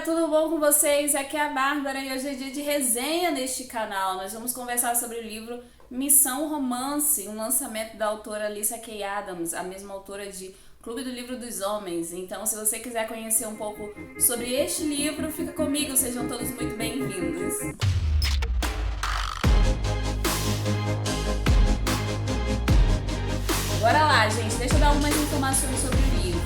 tudo bom com vocês? Aqui é a Bárbara e hoje é dia de resenha neste canal. Nós vamos conversar sobre o livro Missão Romance, um lançamento da autora Alicia K. Adams, a mesma autora de Clube do Livro dos Homens. Então, se você quiser conhecer um pouco sobre este livro, fica comigo, sejam todos muito bem-vindos. Bora lá, gente, deixa eu dar algumas informações sobre o livro.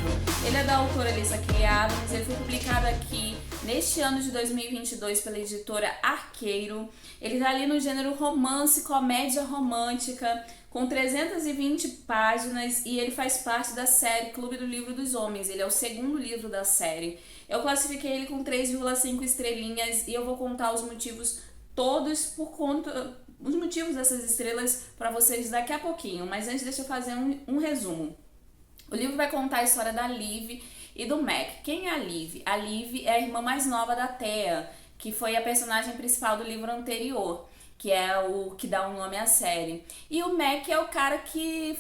Ele é da autora Alicia K. Adams, ele foi publicado aqui neste ano de 2022 pela editora Arqueiro. Ele tá ali no gênero romance, comédia romântica, com 320 páginas e ele faz parte da série Clube do Livro dos Homens. Ele é o segundo livro da série. Eu classifiquei ele com 3,5 estrelinhas e eu vou contar os motivos todos os motivos dessas estrelas para vocês daqui a pouquinho, mas antes deixa eu fazer um resumo. O livro vai contar a história da Liv e do Mac. Quem é a Liv? A Liv é a irmã mais nova da Thea, que foi a personagem principal do livro anterior, que é o que dá um nome à série. E o Mac é o cara que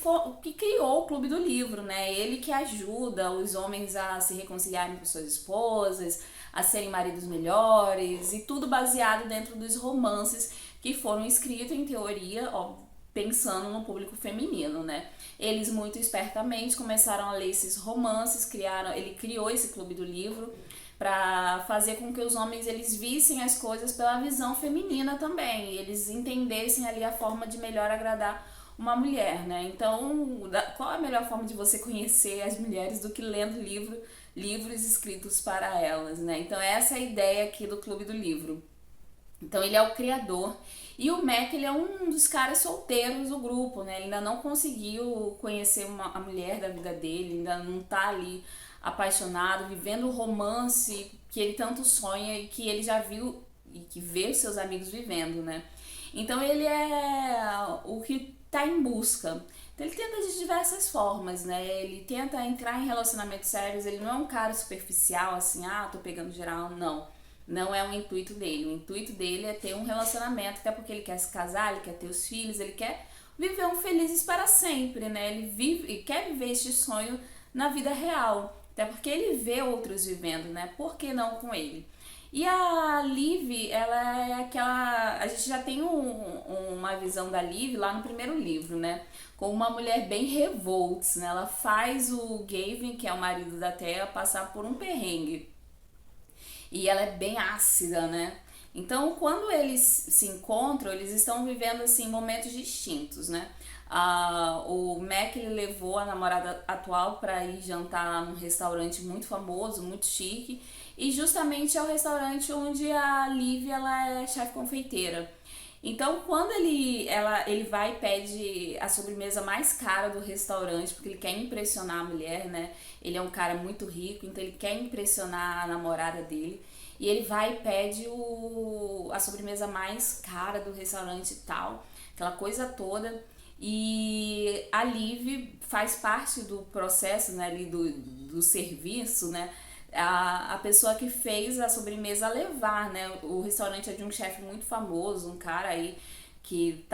criou o Clube do Livro, né? Ele que ajuda os homens a se reconciliarem com suas esposas, a serem maridos melhores, e tudo baseado dentro dos romances que foram escritos, em teoria, ó, pensando no público feminino, né? Eles muito espertamente começaram a ler esses romances, ele criou esse Clube do Livro para fazer com que os homens eles vissem as coisas pela visão feminina também, e eles entendessem ali a forma de melhor agradar uma mulher, né? Então, qual é a melhor forma de você conhecer as mulheres do que lendo livros escritos para elas, né? Então, essa é a ideia aqui do Clube do Livro. Então ele é o criador e o Mac ele é um dos caras solteiros do grupo, né? Ele ainda não conseguiu conhecer a mulher da vida dele, ainda não tá ali apaixonado, vivendo o romance que ele tanto sonha e que ele já viu e que vê os seus amigos vivendo, né? Então ele é o que tá em busca. Então ele tenta de diversas formas, né? Ele tenta entrar em relacionamentos sérios, ele não é um cara superficial assim, tô pegando geral, não. Não é o intuito dele. O intuito dele é ter um relacionamento, até porque ele quer se casar, ele quer ter os filhos, ele quer viver um felizes para sempre, né? Ele quer viver este sonho na vida real, até porque ele vê outros vivendo, né? Por que não com ele? E a Liv, ela é aquela... A gente já tem uma visão da Liv lá no primeiro livro, né? Com uma mulher bem revolts, né? Ela faz o Gavin, que é o marido da Thea, passar por um perrengue. E ela é bem ácida, né? Então, quando eles se encontram, eles estão vivendo, assim, momentos distintos, né? O Mac, ele levou a namorada atual para ir jantar num restaurante muito famoso, muito chique. E justamente é o restaurante onde a Liv, ela é chefe confeiteira. Então, quando ele vai e pede a sobremesa mais cara do restaurante, porque ele quer impressionar a mulher, né? Ele é um cara muito rico, então ele quer impressionar a namorada dele. E ele vai e pede a sobremesa mais cara do restaurante e tal, aquela coisa toda. E a Liv faz parte do processo, né, ali do serviço, né? A pessoa que fez a sobremesa levar, né? O restaurante é de um chefe muito famoso, um cara aí que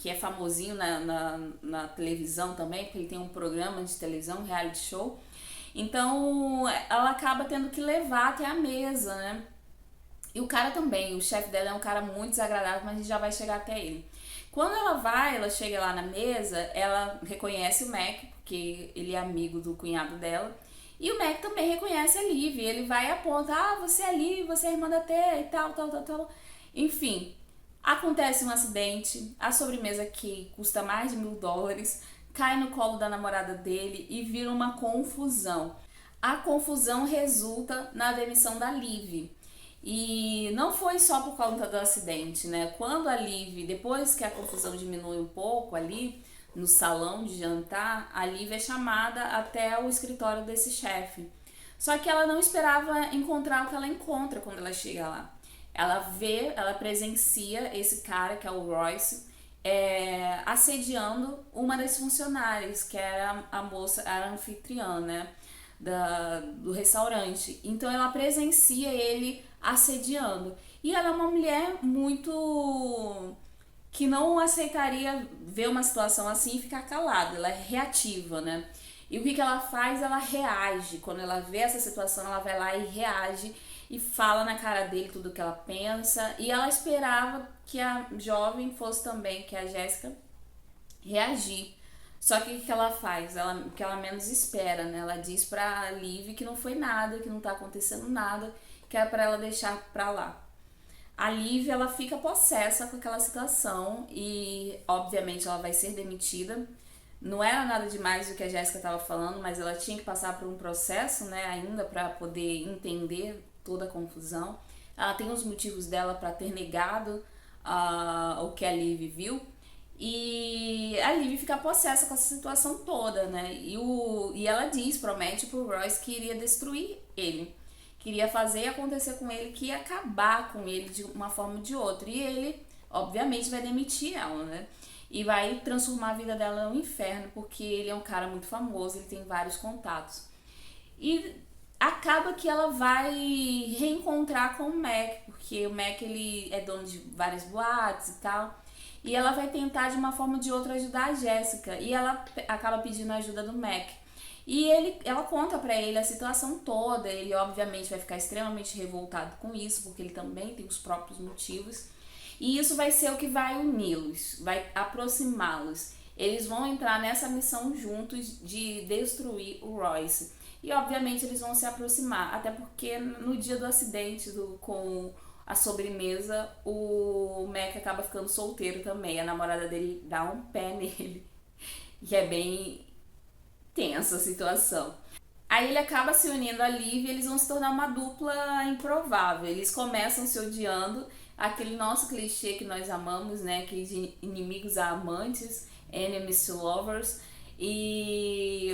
é famosinho na televisão também, porque ele tem um programa de televisão, um reality show. Então ela acaba tendo que levar até a mesa, né? E o cara também, o chefe dela é um cara muito desagradável, mas a gente já vai chegar até ele. Quando ela chega lá na mesa, ela reconhece o Mac, porque ele é amigo do cunhado dela. E o Mac também reconhece a Liv, ele vai e aponta, você é a Liv, você é a irmã da Thea e tal. Enfim, acontece um acidente, a sobremesa que custa mais de $1.000 cai no colo da namorada dele e vira uma confusão. A confusão resulta na demissão da Liv. E não foi só por conta do acidente, né? Quando a Liv, depois que a confusão diminui um pouco ali, no salão de jantar, a Liv é chamada até o escritório desse chefe. Só que ela não esperava encontrar o que ela encontra quando ela chega lá. Ela presencia esse cara, que é o Royce, assediando uma das funcionárias, que era a moça, a anfitriã, né, do restaurante. Então ela presencia ele assediando. E ela é uma mulher muito... que não aceitaria ver uma situação assim e ficar calada, ela é reativa, né? E o que ela faz? Ela reage. Quando ela vê essa situação, ela vai lá e reage e fala na cara dele tudo o que ela pensa. E ela esperava que a jovem fosse também, que a Jéssica, reagir. Só que o que ela faz? O que ela menos espera, né? Ela diz pra Liv que não foi nada, que não tá acontecendo nada, que é pra ela deixar pra lá. A Liv, ela fica possessa com aquela situação e, obviamente, ela vai ser demitida. Não era nada demais o que a Jéssica estava falando, mas ela tinha que passar por um processo, né, ainda para poder entender toda a confusão. Ela tem os motivos dela para ter negado o que a Liv viu. E a Liv fica possessa com essa situação toda, né? E ela promete pro Royce que iria destruir ele. Queria fazer acontecer com ele, que ia acabar com ele de uma forma ou de outra. E ele, obviamente, vai demitir ela, né? E vai transformar a vida dela no inferno, porque ele é um cara muito famoso, ele tem vários contatos. E acaba que ela vai reencontrar com o Mac, porque o Mac, ele é dono de várias boates e tal. E ela vai tentar de uma forma ou de outra ajudar a Jéssica. E ela acaba pedindo a ajuda do Mac. E ela conta pra ele a situação toda. Ele obviamente vai ficar extremamente revoltado com isso, porque ele também tem os próprios motivos. E isso vai ser o que vai uni-los, vai aproximá-los. Eles vão entrar nessa missão juntos de destruir o Royce. E obviamente eles vão se aproximar, até porque no dia do acidente com a sobremesa, o Mac acaba ficando solteiro também. A namorada dele dá um pé nele. E é bem tensa a situação. Aí ele acaba se unindo a Liv e eles vão se tornar uma dupla improvável. Eles começam se odiando, aquele nosso clichê que nós amamos, né? Que de inimigos a amantes, enemies to lovers. E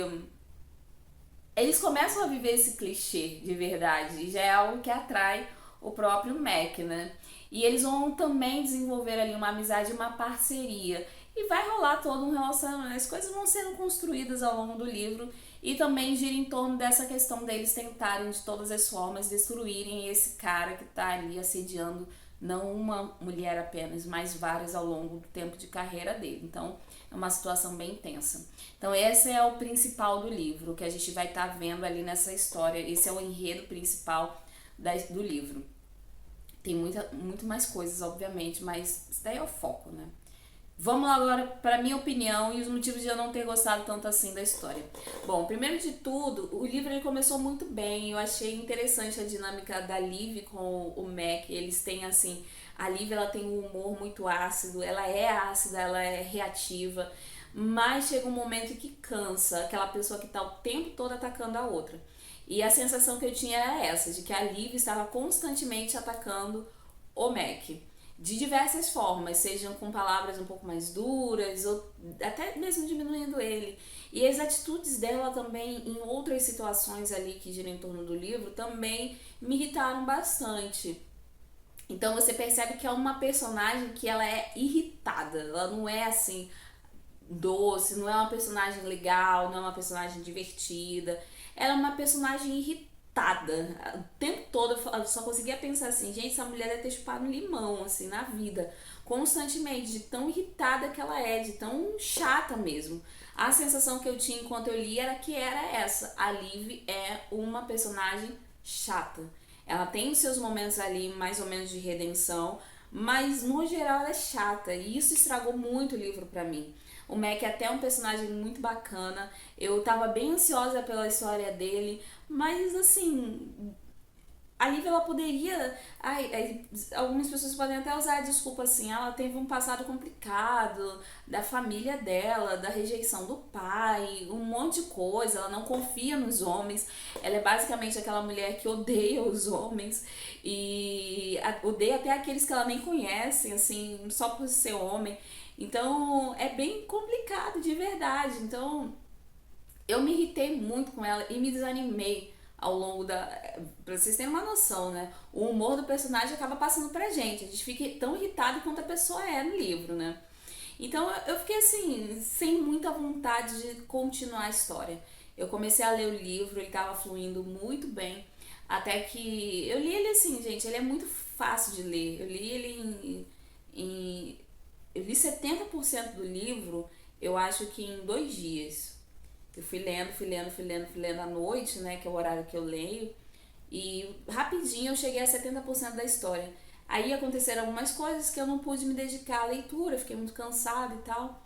eles começam a viver esse clichê de verdade. E já é algo que atrai o próprio Mac, né? E eles vão também desenvolver ali uma amizade, uma parceria. E vai rolar todo um relacionamento. As coisas vão sendo construídas ao longo do livro e também gira em torno dessa questão deles tentarem de todas as formas destruírem esse cara que tá ali assediando não uma mulher apenas, mas várias ao longo do tempo de carreira dele. Então é uma situação bem tensa. Então esse é o principal do livro, que a gente vai estar vendo ali nessa história. Esse é o enredo principal do livro. Tem muito mais coisas, obviamente, mas isso daí é o foco, né? Vamos lá agora para a minha opinião e os motivos de eu não ter gostado tanto assim da história. Bom, primeiro de tudo, o livro ele começou muito bem. Eu achei interessante a dinâmica da Liv com o Mac. Eles têm assim, a Liv ela tem um humor muito ácido, ela é ácida, ela é reativa, mas chega um momento que cansa, aquela pessoa que está o tempo todo atacando a outra. E a sensação que eu tinha era essa, de que a Liv estava constantemente atacando o Mac. De diversas formas, sejam com palavras um pouco mais duras, ou até mesmo diminuindo ele. E as atitudes dela também, em outras situações ali que giram em torno do livro, também me irritaram bastante. Então você percebe que é uma personagem que ela é irritada, ela não é assim doce, não é uma personagem legal, não é uma personagem divertida, ela é uma personagem irritada. O tempo todo eu só conseguia pensar assim, gente, essa mulher deve ter chupado um limão, assim, na vida, constantemente, de tão irritada que ela é, de tão chata mesmo. A sensação que eu tinha enquanto eu li era que era essa, a Liv é uma personagem chata. Ela tem os seus momentos ali, mais ou menos de redenção, mas no geral ela é chata, e isso estragou muito o livro pra mim. O Mac é até um personagem muito bacana, eu tava bem ansiosa pela história dele, mas assim, a Liv ela poderia, algumas pessoas podem até usar a desculpa assim, ela teve um passado complicado, da família dela, da rejeição do pai, um monte de coisa, ela não confia nos homens, ela é basicamente aquela mulher que odeia os homens e odeia até aqueles que ela nem conhece, assim, só por ser homem. Então é bem complicado de verdade. Então eu me irritei muito com ela e me desanimei ao longo da. Pra vocês terem uma noção, né? O humor do personagem acaba passando pra gente. A gente fica tão irritado quanto a pessoa é no livro, né? Então eu fiquei assim, sem muita vontade de continuar a história. Eu comecei a ler o livro, ele tava fluindo muito bem. Até que. Eu li ele assim, gente, ele é muito fácil de ler. Eu li ele eu li 70% do livro, eu acho que em 2 dias. Eu fui lendo à noite, né, que é o horário que eu leio, e rapidinho eu cheguei a 70% da história. Aí aconteceram algumas coisas que eu não pude me dedicar à leitura, fiquei muito cansada e tal,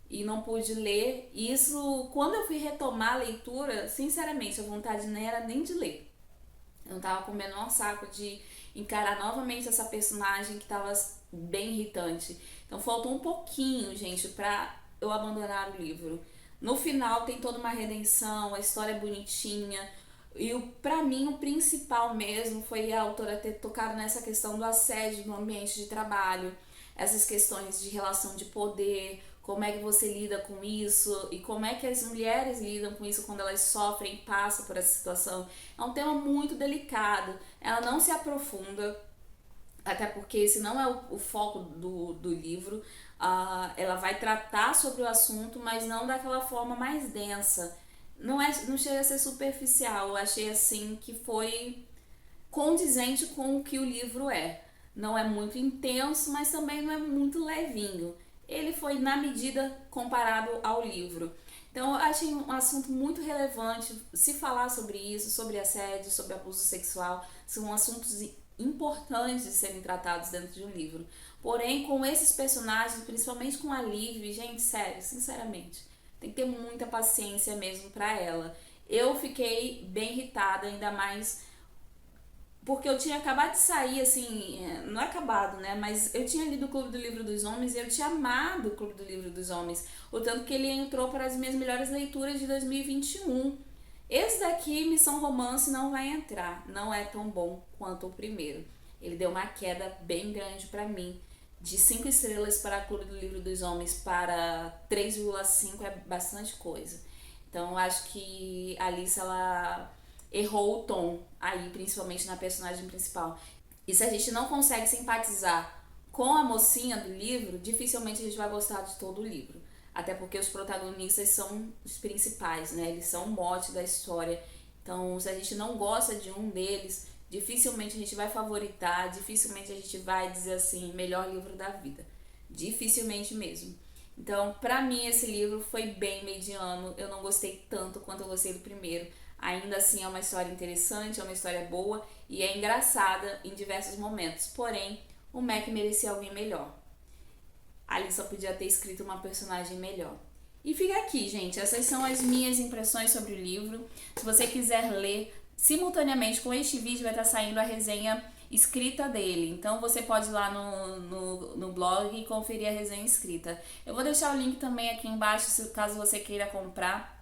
e não pude ler. E isso, quando eu fui retomar a leitura, sinceramente, a vontade nem era nem de ler. Eu não tava com o menor saco de encarar novamente essa personagem que tava bem irritante. Então faltou um pouquinho, gente, pra eu abandonar o livro. No final tem toda uma redenção, a história é bonitinha. E pra mim o principal mesmo foi a autora ter tocado nessa questão do assédio no ambiente de trabalho, essas questões de relação de poder, como é que você lida com isso e como é que as mulheres lidam com isso quando elas sofrem e passam por essa situação. É um tema muito delicado, ela não se aprofunda, até porque esse não é o foco do livro. Ela vai tratar sobre o assunto, mas não daquela forma mais densa. Não chega a ser superficial, eu achei assim que foi condizente com o que o livro é. Não é muito intenso, mas também não é muito levinho. Ele foi na medida comparado ao livro. Então eu achei um assunto muito relevante se falar sobre isso, sobre assédio, sobre abuso sexual. São assuntos importantes de serem tratados dentro de um livro. Porém, com esses personagens, principalmente com a Liv, gente, sério, sinceramente, tem que ter muita paciência mesmo pra ela. Eu fiquei bem irritada, ainda mais porque eu tinha acabado de sair, assim, não é acabado, né? Mas eu tinha lido o Clube do Livro dos Homens e eu tinha amado o Clube do Livro dos Homens. O tanto que ele entrou para as minhas melhores leituras de 2021. Esse daqui, Missão Romance, não vai entrar. Não é tão bom quanto o primeiro. Ele deu uma queda bem grande pra mim. De 5 estrelas para Clube do Livro dos Homens para 3,5 é bastante coisa. Então eu acho que a Alice, ela errou o tom aí, principalmente na personagem principal. E se a gente não consegue simpatizar com a mocinha do livro, dificilmente a gente vai gostar de todo o livro. Até porque os protagonistas são os principais, né? Eles são o mote da história. Então, se a gente não gosta de um deles, dificilmente a gente vai favoritar, dificilmente a gente vai dizer assim, melhor livro da vida. Dificilmente mesmo. Então, pra mim, esse livro foi bem mediano. Eu não gostei tanto quanto eu gostei do primeiro. Ainda assim, é uma história interessante, é uma história boa e é engraçada em diversos momentos. Porém, o Mac merecia alguém melhor. A Alice só podia ter escrito uma personagem melhor. E fica aqui, gente. Essas são as minhas impressões sobre o livro. Se você quiser ler, simultaneamente com este vídeo vai estar saindo a resenha escrita dele. Então você pode ir lá no blog e conferir a resenha escrita. Eu vou deixar o link também aqui embaixo, caso você queira comprar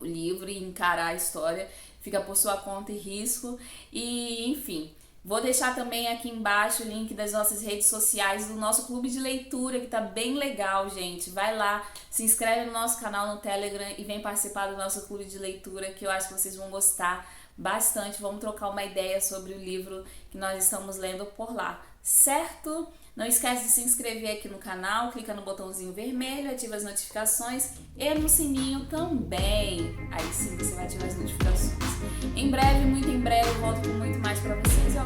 o livro e encarar a história. Fica por sua conta e risco. E, enfim, vou deixar também aqui embaixo o link das nossas redes sociais, do nosso clube de leitura, que tá bem legal, gente. Vai lá, se inscreve no nosso canal no Telegram e vem participar do nosso clube de leitura, que eu acho que vocês vão gostar bastante. Vamos trocar uma ideia sobre o livro que nós estamos lendo por lá, certo? Não esquece de se inscrever aqui no canal, clica no botãozinho vermelho, ativa as notificações e no sininho também. Aí sim você vai ativar as notificações. Em breve, muito em breve, eu volto com muito mais pra vocês. Eu